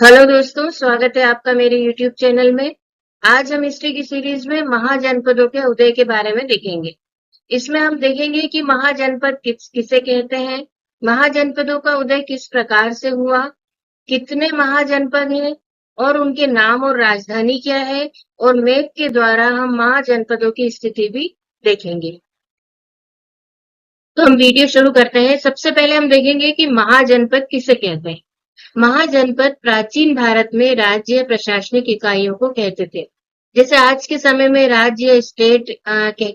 Hello दोस्तों, स्वागत है आपका मेरे YouTube चैनल में। आज हम हिस्ट्री की सीरीज में महाजनपदों के उदय के बारे में देखेंगे। इसमें हम देखेंगे कि महाजनपद किसे कहते हैं, महाजनपदों का उदय किस प्रकार से हुआ, कितने महाजनपद हैं और उनके नाम और राजधानी क्या है, और मैप के द्वारा हम महाजनपदों की स्थिति भी देखेंगे। तो हम वीडियो शुरू करते हैं। सबसे पहले हम देखेंगे कि महाजनपद किसे कहते हैं। महाजनपद प्राचीन भारत में राज्य या प्रशासनिक इकाइयों को कहते थे। जैसे आज के समय में राज्य या स्टेट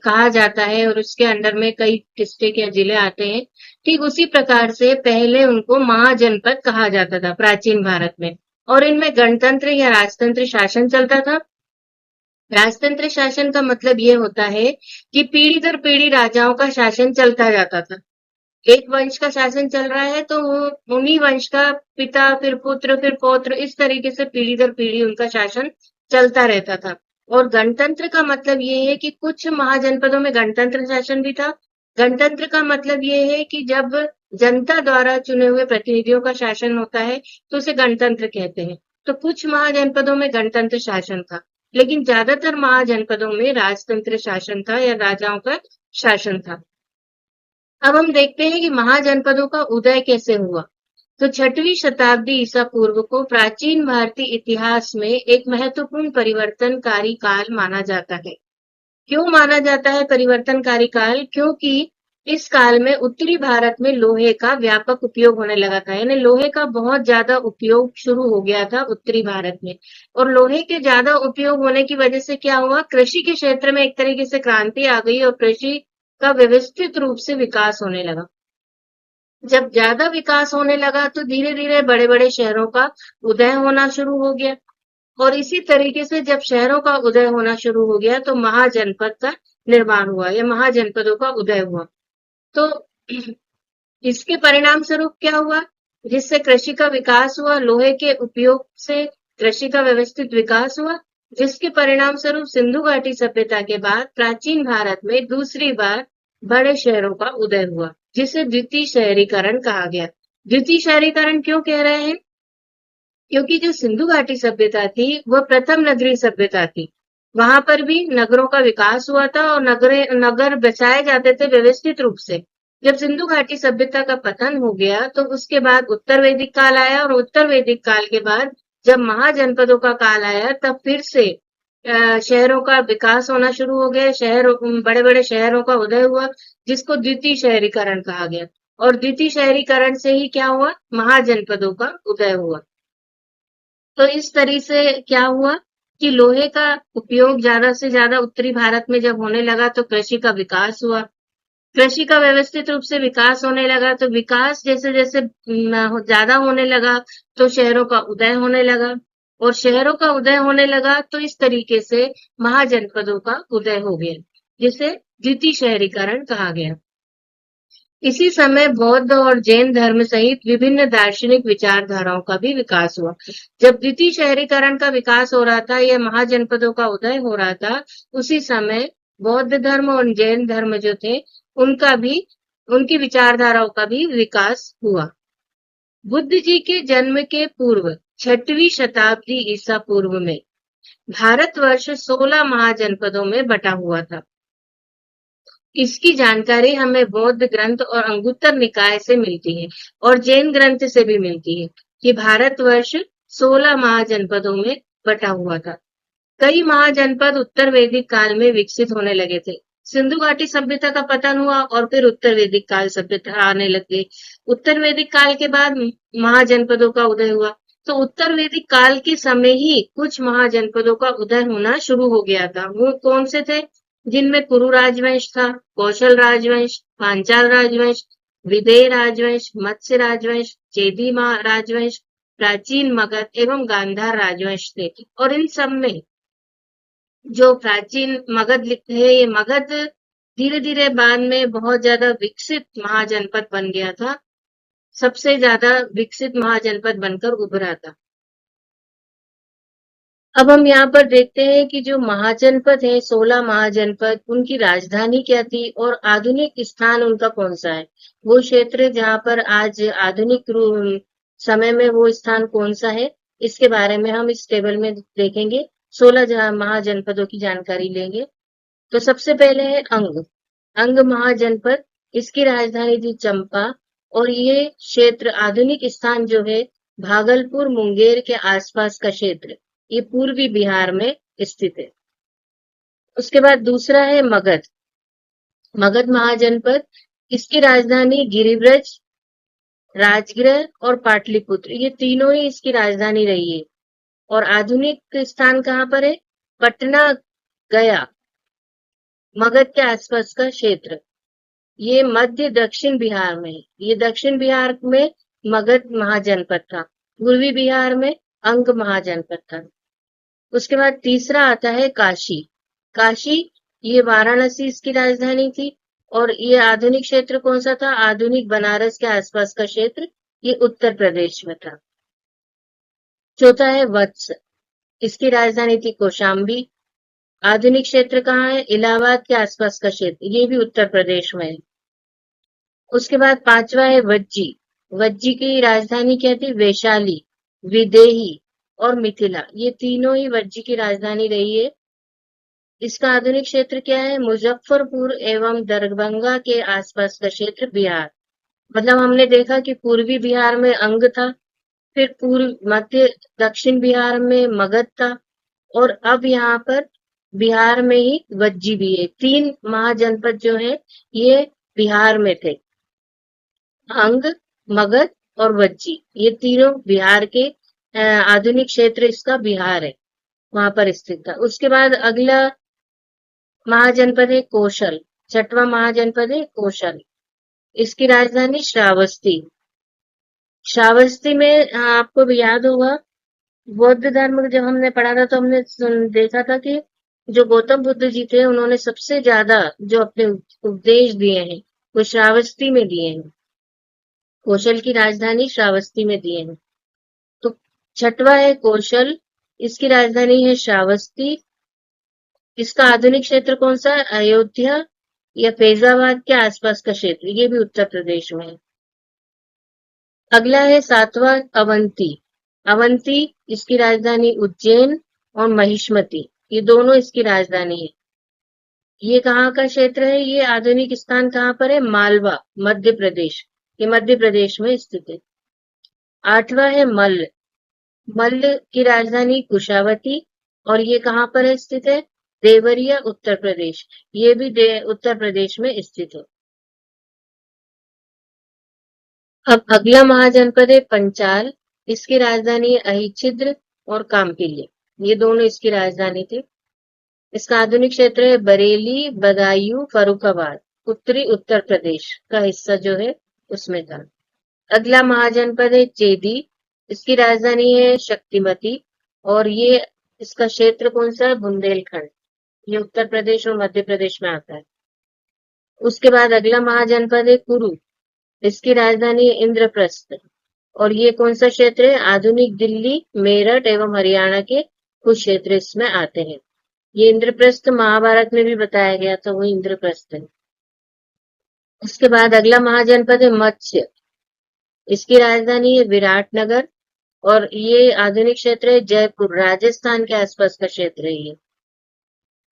कहा जाता है और उसके अंडर में कई डिस्ट्रिक्ट या जिले आते हैं, ठीक उसी प्रकार से पहले उनको महाजनपद कहा जाता था प्राचीन भारत में। और इनमें गणतंत्र या राजतंत्र शासन चलता था। राजतंत्र शासन का मतलब ये होता है कि पीढ़ी दर पीढ़ी राजाओं का शासन चलता जाता था। एक वंश का शासन चल रहा है तो वो उन्हीं वंश का पिता, फिर पुत्र, फिर पौत्र, इस तरीके से पीढ़ी दर पीढ़ी उनका शासन चलता रहता था। और गणतंत्र का मतलब ये है कि कुछ महाजनपदों में गणतंत्र शासन भी था। गणतंत्र का मतलब ये है कि जब जनता द्वारा चुने हुए प्रतिनिधियों का शासन होता है तो उसे गणतंत्र कहते हैं। तो कुछ महाजनपदों में गणतंत्र शासन था, लेकिन ज्यादातर महाजनपदों में राजतंत्र शासन था या राजाओं का शासन था। अब हम देखते हैं कि महाजनपदों का उदय कैसे हुआ। तो 6वीं शताब्दी ईसा पूर्व को प्राचीन भारतीय इतिहास में एक महत्वपूर्ण परिवर्तनकारी काल माना जाता है। क्यों माना जाता है परिवर्तनकारी काल? क्योंकि इस काल में उत्तरी भारत में लोहे का व्यापक उपयोग होने लगा था, यानी लोहे का बहुत ज्यादा उपयोग शुरू हो गया था उत्तरी भारत में। और लोहे के ज्यादा उपयोग होने की वजह से क्या हुआ, कृषि के क्षेत्र में एक तरीके से क्रांति आ गई और कृषि का व्यवस्थित रूप से विकास होने लगा। जब ज्यादा विकास होने लगा तो धीरे धीरे बड़े बड़े शहरों का उदय होना शुरू हो गया। और इसी तरीके से जब शहरों का उदय होना शुरू हो गया तो महाजनपद का निर्माण हुआ या महाजनपदों का उदय हुआ। तो इसके परिणाम स्वरूप क्या हुआ, जिससे कृषि का विकास हुआ, लोहे के उपयोग से कृषि का व्यवस्थित विकास हुआ, जिसके परिणाम स्वरूप सिंधु घाटी सभ्यता के बाद प्राचीन भारत में दूसरी बार बड़े शहरों का उदय हुआ, जिसे द्वितीय शहरीकरण कहा गया। द्वितीय शहरीकरण क्यों कह रहे हैं? क्योंकि जो सिंधु घाटी सभ्यता थी वह प्रथम नगरीय सभ्यता थी। वहां पर भी नगरों का विकास हुआ था और नगर बसाए जाते थे व्यवस्थित रूप से। जब सिंधु घाटी सभ्यता का पतन हो गया तो उसके बाद उत्तर वैदिक काल आया, और उत्तर वैदिक काल के बाद जब महाजनपदों का काल आया तब फिर से शहरों का विकास होना शुरू हो गया। बड़े बड़े शहरों का उदय हुआ, जिसको द्वितीय शहरीकरण कहा गया। और द्वितीय शहरीकरण से ही क्या हुआ, महाजनपदों का उदय हुआ। तो इस तरह से क्या हुआ कि लोहे का उपयोग ज्यादा से ज्यादा उत्तरी भारत में जब होने लगा तो कृषि का विकास हुआ। कृषि का व्यवस्थित रूप से विकास होने लगा तो विकास जैसे जैसे ज्यादा होने लगा तो शहरों का उदय होने लगा। और शहरों का उदय होने लगा तो इस तरीके से महाजनपदों का उदय हो गया, जिसे द्वितीय शहरीकरण कहा गया। इसी समय बौद्ध और जैन धर्म सहित विभिन्न दार्शनिक विचारधाराओं का भी विकास हुआ। जब द्वितीय शहरीकरण का विकास हो रहा था या महाजनपदों का उदय हो रहा था, उसी समय बौद्ध धर्म और जैन धर्म जो थे उनका भी, उनकी विचारधाराओं का भी विकास हुआ। बुद्ध जी के जन्म के पूर्व 6वीं शताब्दी ईसा पूर्व में भारतवर्ष 16 महाजनपदों में बटा हुआ था। इसकी जानकारी हमें बौद्ध ग्रंथ और अंगुत्तर निकाय से मिलती है और जैन ग्रंथ से भी मिलती है कि भारतवर्ष 16 महाजनपदों में बटा हुआ था। कई महाजनपद उत्तर वैदिक काल में विकसित होने लगे थे। सिंधु घाटी सभ्यता का पतन हुआ और फिर उत्तर वैदिक काल सभ्यता आने लग गई। उत्तर वैदिक काल के बाद महाजनपदों का उदय हुआ। तो उत्तर वैदिक काल के समय ही कुछ महाजनपदों का उदय होना शुरू हो गया था। वो कौन से थे? जिनमें कुरु राजवंश था, कौशल राजवंश, पांचाल राजवंश, विदेह राजवंश, मत्स्य राजवंश, चेदी राजवंश, प्राचीन मगध एवं गांधार राजवंश थे। और इन सब में जो प्राचीन मगध लिखते हैं, ये मगध धीरे धीरे बाद में बहुत ज्यादा विकसित महाजनपद बन गया था, सबसे ज्यादा विकसित महाजनपद बनकर उभरा था। अब हम यहाँ पर देखते हैं कि जो महाजनपद है, 16 महाजनपद, उनकी राजधानी क्या थी और आधुनिक स्थान उनका कौन सा है। वो क्षेत्र जहाँ पर आज आधुनिक समय में वो स्थान कौन सा है, इसके बारे में हम इस टेबल में देखेंगे। 16 महाजनपदों की जानकारी लेंगे। तो सबसे पहले है अंग। अंग महाजनपद, इसकी राजधानी थी चंपा, और ये क्षेत्र आधुनिक स्थान जो है भागलपुर मुंगेर के आसपास का क्षेत्र, ये पूर्वी बिहार में स्थित है। उसके बाद दूसरा है मगध। मगध महाजनपद, इसकी राजधानी गिरिब्रज, राजगृह और पाटलिपुत्र, ये तीनों ही इसकी राजधानी रही है। और आधुनिक स्थान कहाँ पर है? पटना, गया, मगध के आसपास का क्षेत्र, ये मध्य दक्षिण बिहार में है। ये दक्षिण बिहार में मगध महाजनपद था, पूर्वी बिहार में अंग महाजनपद था। उसके बाद तीसरा आता है काशी। काशी, ये वाराणसी इसकी राजधानी थी, और ये आधुनिक क्षेत्र कौन सा था? आधुनिक बनारस के आसपास का क्षेत्र, ये उत्तर प्रदेश में था। चौथा है वत्स, इसकी राजधानी थी कौशाम्बी। आधुनिक क्षेत्र कहाँ है? इलाहाबाद के आसपास का क्षेत्र, ये भी उत्तर प्रदेश में है। उसके बाद पांचवा है वज्जी। वज्जी की राजधानी क्या थी? वैशाली, विदेही और मिथिला, ये तीनों ही वज्जी की राजधानी रही है। इसका आधुनिक क्षेत्र क्या है? मुजफ्फरपुर एवं दरभंगा के आसपास का क्षेत्र, बिहार। मतलब हमने देखा कि पूर्वी बिहार में अंग था, फिर पूर्व मध्य दक्षिण बिहार में मगध था, और अब यहाँ पर बिहार में ही वज्जी भी है। 3 महाजनपद जो है ये बिहार में थे, अंग, मगध और वज्जी, ये तीनों बिहार के आधुनिक क्षेत्र इसका बिहार है, वहां पर स्थित था। उसके बाद अगला महाजनपद है कौशल। 6वां महाजनपद है कौशल, इसकी राजधानी श्रावस्ती। श्रावस्ती में आपको भी याद होगा, बौद्ध धर्म जब हमने पढ़ा था तो हमने देखा था कि जो गौतम बुद्ध जी थे उन्होंने सबसे ज्यादा जो अपने उपदेश दिए हैं वो श्रावस्ती में दिए हैं, कौशल की राजधानी श्रावस्ती में दिए हैं। तो 6वां है कौशल, इसकी राजधानी है श्रावस्ती। इसका आधुनिक क्षेत्र कौन सा है? अयोध्या या फैजाबाद के आसपास का क्षेत्र, ये भी उत्तर प्रदेश में है। अगला है 7वां अवंती। अवंती, इसकी राजधानी उज्जैन और महिष्मती, ये दोनों इसकी राजधानी है। ये कहाँ का क्षेत्र है? ये आधुनिक स्थान कहाँ पर है? मालवा, मध्य प्रदेश, ये मध्य प्रदेश में स्थित है। 8वां है मल्ल। मल्ल की राजधानी कुशावती, और ये कहाँ पर स्थित है? देवरिया, उत्तर प्रदेश, ये भी उत्तर प्रदेश में स्थित है। अब अगला महाजनपद है पंचाल। इसकी राजधानी है अहिच्छिद्र और काम्पिल्य, ये दोनों इसकी राजधानी थी। इसका आधुनिक क्षेत्र है बरेली, बदायूं, फर्रुखाबाद, उत्तरी उत्तर प्रदेश का हिस्सा जो है उसमें था। अगला महाजनपद है चेदी। इसकी राजधानी है शक्तिमती, और ये इसका क्षेत्र कौन सा है? बुंदेलखंड, ये उत्तर प्रदेश और मध्य प्रदेश में आता है। उसके बाद अगला महाजनपद है कुरु। इसकी राजधानी है इंद्रप्रस्थ, और ये कौन सा क्षेत्र है? आधुनिक दिल्ली, मेरठ एवं हरियाणा के कुछ क्षेत्र इसमें आते हैं। ये इंद्रप्रस्थ महाभारत में भी बताया गया था, वो इंद्रप्रस्थ है। उसके बाद अगला महाजनपद है मत्स्य। इसकी राजधानी है विराटनगर, और ये आधुनिक क्षेत्र है जयपुर, राजस्थान के आसपास का क्षेत्र है ये।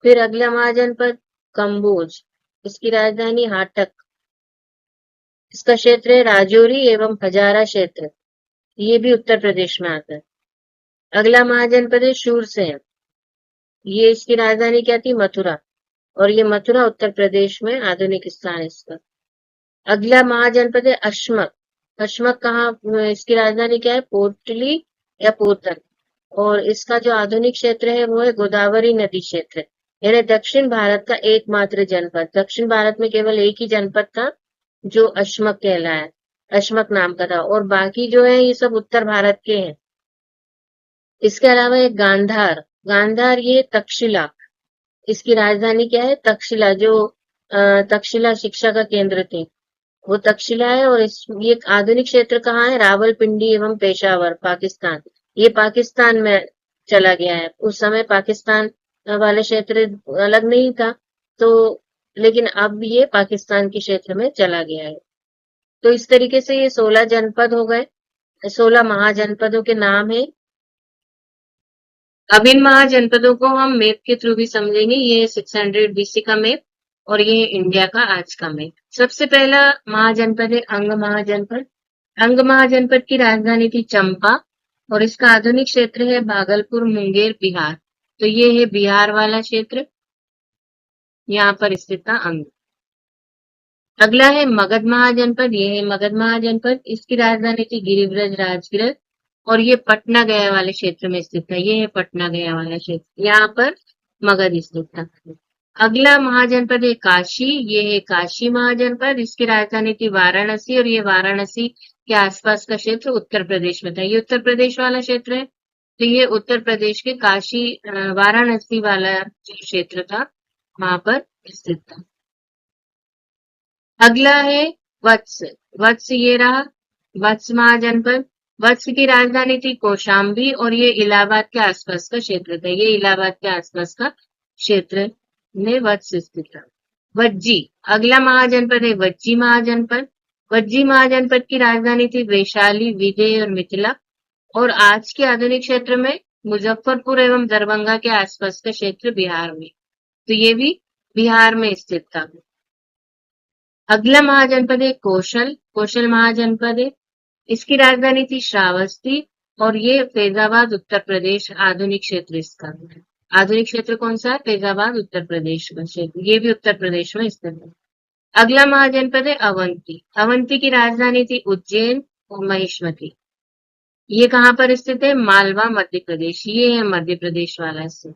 फिर अगला महाजनपद कंबोज। इसकी राजधानी हाटक, इसका क्षेत्र है राजौरी एवं हजारा क्षेत्र, ये भी उत्तर प्रदेश में आता है। अगला महाजनपद है शूरसेन। ये इसकी राजधानी क्या थी? मथुरा, और ये मथुरा उत्तर प्रदेश में आधुनिक स्थान है इसका। अगला महाजनपद है अश्मक। अश्मक कहाँ, इसकी राजधानी क्या है? पोटली या पोतन, और इसका जो आधुनिक क्षेत्र है वो है गोदावरी नदी क्षेत्र, यानी दक्षिण भारत का एकमात्र जनपद। दक्षिण भारत में केवल एक ही जनपद था जो अश्मक कहलाया, अश्मक नाम का था, और बाकी जो है ये सब उत्तर भारत के हैं। इसके अलावा एक गांधार। गांधार ये तक्षशिला, इसकी राजधानी क्या है? तक्षशिला, जो तक्षशिला शिक्षा का केंद्र थी वो तक्षशिला है। और ये आधुनिक क्षेत्र कहाँ है? रावलपिंडी एवं पेशावर, पाकिस्तान, ये पाकिस्तान में चला गया है। उस समय पाकिस्तान वाला क्षेत्र अलग नहीं था, तो लेकिन अब ये पाकिस्तान के क्षेत्र में चला गया है। तो इस तरीके से ये 16 जनपद हो गए, 16 महाजनपदों के नाम है। अब इन महाजनपदों को हम मैप के थ्रू भी समझेंगे। ये 600 बीसी का मैप और ये इंडिया का आज का मैप। सबसे पहला महाजनपद है अंग महाजनपद। अंग महाजनपद की राजधानी थी चंपा और इसका आधुनिक क्षेत्र है भागलपुर, मुंगेर, बिहार। तो ये है बिहार वाला क्षेत्र, यहाँ पर स्थित था अंग। अगला है मगध महाजनपद। ये है मगध महाजनपद। इसकी राजधानी थी गिरिब्रज, राजगिरद और ये पटना गया वाले क्षेत्र में स्थित था। ये है पटना गया वाला क्षेत्र, यहाँ पर मगध स्थित था। अगला महाजनपद है काशी। ये है काशी महाजनपद। इसकी राजधानी थी वाराणसी और ये वाराणसी के आसपास का क्षेत्र उत्तर प्रदेश में था। ये उत्तर प्रदेश वाला क्षेत्र है, तो ये उत्तर प्रदेश के काशी वाराणसी वाला जो क्षेत्र था वहां पर स्थित था। अगला है वत्स। वत्स ये रहा वत्स महाजनपद। वत्स की राजधानी थी कौशाम्बी और ये इलाहाबाद के आसपास का क्षेत्र था। ये इलाहाबाद के आसपास का क्षेत्र में वत्स स्थित था। वज्जी अगला महाजनपद है वज्जी महाजनपद। वज्जी महाजनपद की राजधानी थी वैशाली, विजय और मिथिला और आज के आधुनिक क्षेत्र में मुजफ्फरपुर एवं दरभंगा के आसपास का क्षेत्र बिहार में। तो ये भी बिहार में स्थित था। अगला महाजनपद है कौशल। कौशल महाजनपद है। इसकी राजधानी थी श्रावस्ती और ये फैजाबाद उत्तर प्रदेश आधुनिक क्षेत्र इसका। आधुनिक क्षेत्र कौन सा है? फैजाबाद उत्तर प्रदेश का क्षेत्र, ये भी उत्तर प्रदेश में स्थित है। अगला महाजनपद है अवंती। अवंती की राजधानी थी उज्जैन और महिष्मती। ये कहाँ पर स्थित है? मालवा मध्य प्रदेश। ये है मध्य प्रदेश वाला स्थित।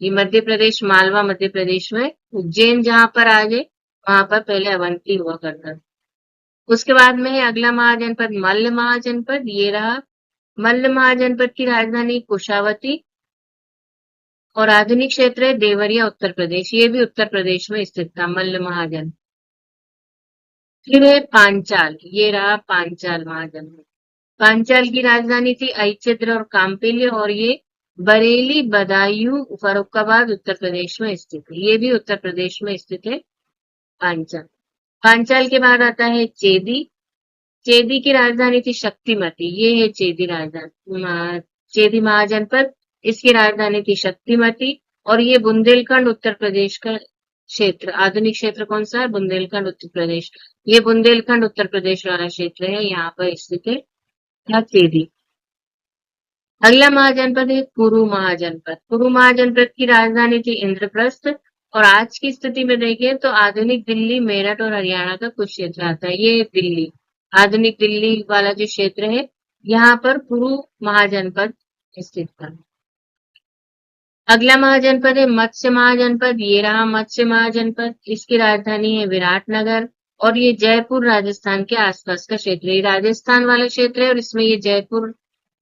ये मध्य प्रदेश, मालवा मध्य प्रदेश में उज्जैन जहां पर आ जाए वहां पर पहले अवंती हुआ करता था। उसके बाद में है अगला महाजनपद मल्ल महाजनपद। ये रहा मल्ल महाजनपद की राजधानी कुशावती और आधुनिक क्षेत्र है देवरिया उत्तर प्रदेश। ये भी उत्तर प्रदेश में स्थित था मल्ल महाजन। फिर है पांचाल। ये रहा पांचाल महाजनपद। पांचाल की राजधानी थी ऐचिद्र और काम्पिल्य और ये बरेली, बदायूं, फर्रुखाबाद उत्तर प्रदेश में स्थित है। ये भी उत्तर प्रदेश में स्थित है पांचाल। पांचाल के बाद आता है चेदी। चेदी की राजधानी थी शक्तिमती। ये है चेदी राजधानी, चेदी महाजनपद। इसकी राजधानी थी शक्तिमती और ये बुंदेलखंड उत्तर प्रदेश का क्षेत्र। आधुनिक क्षेत्र कौन सा है? बुंदेलखंड उत्तर प्रदेश। ये बुंदेलखंड उत्तर प्रदेश वाला क्षेत्र है, यहाँ पर स्थित है चेदी। अगला महाजनपद है कुरु महाजनपद। कुरु महाजनपद की राजधानी थी इंद्रप्रस्थ और आज की स्थिति में देखें तो आधुनिक दिल्ली, मेरठ और हरियाणा का कुछ क्षेत्र आता है। ये दिल्ली, आधुनिक दिल्ली वाला जो क्षेत्र है यहाँ पर कुरु महाजनपद स्थित था। अगला महाजनपद है मत्स्य महाजनपद। ये रहा मत्स्य महाजनपद। इसकी राजधानी है विराटनगर और ये जयपुर राजस्थान के आसपास का क्षेत्र है। ये राजस्थान वाला क्षेत्र है और इसमें ये जयपुर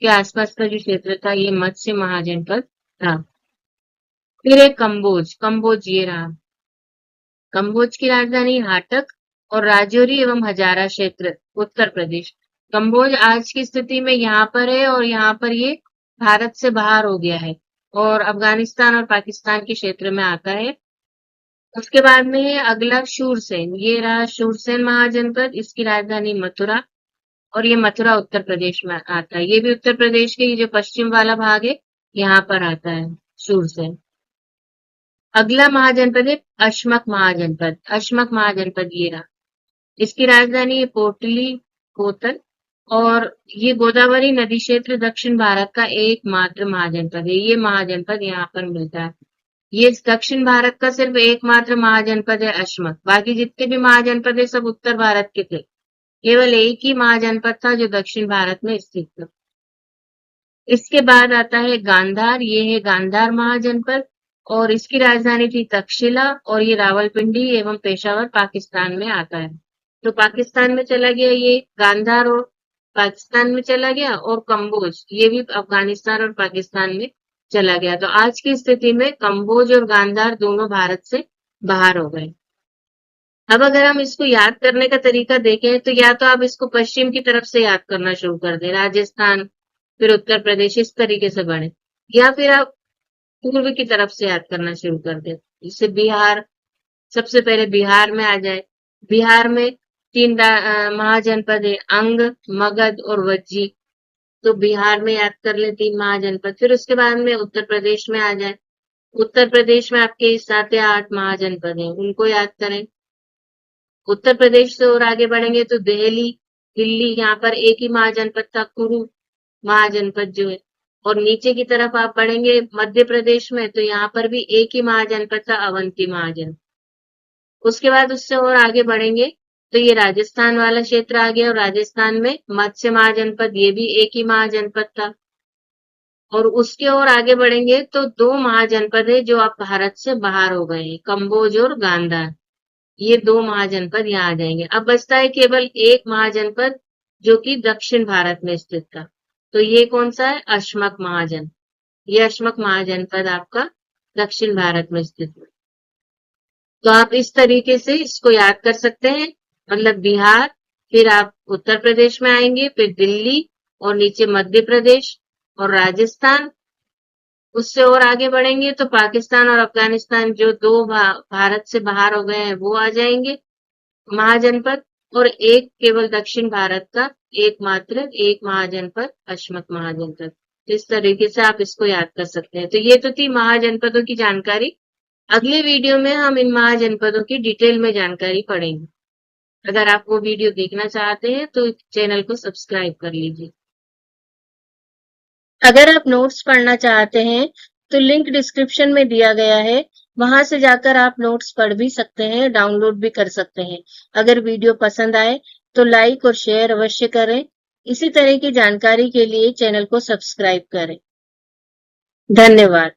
के आसपास का जो क्षेत्र था ये मत्स्य महाजनपद था। फिर है कंबोज। कंबोज ये रहा। कंबोज की राजधानी हाटक और राजौरी एवं हजारा क्षेत्र उत्तर प्रदेश। कंबोज आज की स्थिति में यहाँ पर है और यहाँ पर ये भारत से बाहर हो गया है और अफगानिस्तान और पाकिस्तान के क्षेत्र में आता है। उसके बाद में है अगला शूरसेन। ये रहा शूरसेन महाजनपद। इसकी राजधानी मथुरा और ये मथुरा उत्तर प्रदेश में आता है। ये भी उत्तर प्रदेश के ये जो पश्चिम वाला भाग है यहाँ पर आता है शूरसेन। अगला महाजनपद है अश्मक महाजनपद। अश्मक महाजनपद ये रहा। इसकी राजधानी है पोटली कोतल और ये गोदावरी नदी क्षेत्र दक्षिण भारत का एकमात्र महाजनपद है। ये महाजनपद यहाँ पर मिलता है। ये दक्षिण भारत का सिर्फ एकमात्र महाजनपद है अश्मक। बाकी जितने भी महाजनपद है सब उत्तर भारत के थे। केवल एक ही महाजनपद था जो दक्षिण भारत में स्थित था। इसके बाद आता है गांधार। ये है गांधार महाजनपद और इसकी राजधानी थी तक्षशिला और ये रावलपिंडी एवं पेशावर पाकिस्तान में आता है। तो पाकिस्तान में चला गया ये गांधार और पाकिस्तान में चला गया और कंबोज ये भी अफगानिस्तान और पाकिस्तान में चला गया। तो आज की स्थिति में कंबोज और गांधार दोनों भारत से बाहर हो गए। अब अगर हम इसको याद करने का तरीका देखें तो या तो आप इसको पश्चिम की तरफ से याद करना शुरू कर दें, राजस्थान फिर उत्तर प्रदेश इस तरीके से बढ़े, या फिर आप पूर्व की तरफ से याद करना शुरू कर दें। इससे बिहार, सबसे पहले बिहार में आ जाए। बिहार में तीन महाजनपद है अंग, मगध और वज्जी। तो बिहार में याद कर ले 3 महाजनपद। फिर उसके बाद में उत्तर प्रदेश में आ जाए। उत्तर प्रदेश में आपके 7 या 8 महाजनपद हैं, उनको याद करें। उत्तर प्रदेश से और आगे बढ़ेंगे तो दिल्ली यहाँ पर एक ही महाजनपद था, कुरु महाजनपद जो है। और नीचे की तरफ आप बढ़ेंगे मध्य प्रदेश में, तो यहाँ पर भी एक ही महाजनपद था, अवंती महाजनपद। उसके बाद उससे और आगे बढ़ेंगे तो ये राजस्थान वाला क्षेत्र आ गया, और राजस्थान में मत्स्य महाजनपद, ये भी एक ही महाजनपद था। और उसके और आगे बढ़ेंगे तो 2 महाजनपद है जो अब भारत से बाहर हो गए हैं, कंबोज और गांधार। ये 2 महाजनपद यहाँ आ जाएंगे। अब बचता है केवल एक महाजनपद जो कि दक्षिण भारत में स्थित था। तो ये कौन सा है? अश्मक महाजन। ये अश्मक महाजनपद आपका दक्षिण भारत में स्थित है। तो आप इस तरीके से इसको याद कर सकते हैं। मतलब बिहार, फिर आप उत्तर प्रदेश में आएंगे, फिर दिल्ली और नीचे मध्य प्रदेश और राजस्थान। उससे और आगे बढ़ेंगे तो पाकिस्तान और अफगानिस्तान जो 2 भारत से बाहर हो गए हैं वो आ जाएंगे महाजनपद। और एक केवल दक्षिण भारत का एकमात्र एक महाजनपद, अश्मक महाजनपद। तो इस तरीके से आप इसको याद कर सकते हैं। तो ये तो थी महाजनपदों की जानकारी। अगले वीडियो में हम इन महाजनपदों की डिटेल में जानकारी पढ़ेंगे। अगर आप वो वीडियो देखना चाहते हैं तो चैनल को सब्सक्राइब कर लीजिए। अगर आप नोट्स पढ़ना चाहते हैं तो लिंक डिस्क्रिप्शन में दिया गया है, वहां से जाकर आप नोट्स पढ़ भी सकते हैं, डाउनलोड भी कर सकते हैं। अगर वीडियो पसंद आए तो लाइक और शेयर अवश्य करें। इसी तरह की जानकारी के लिए चैनल को सब्सक्राइब करें। धन्यवाद।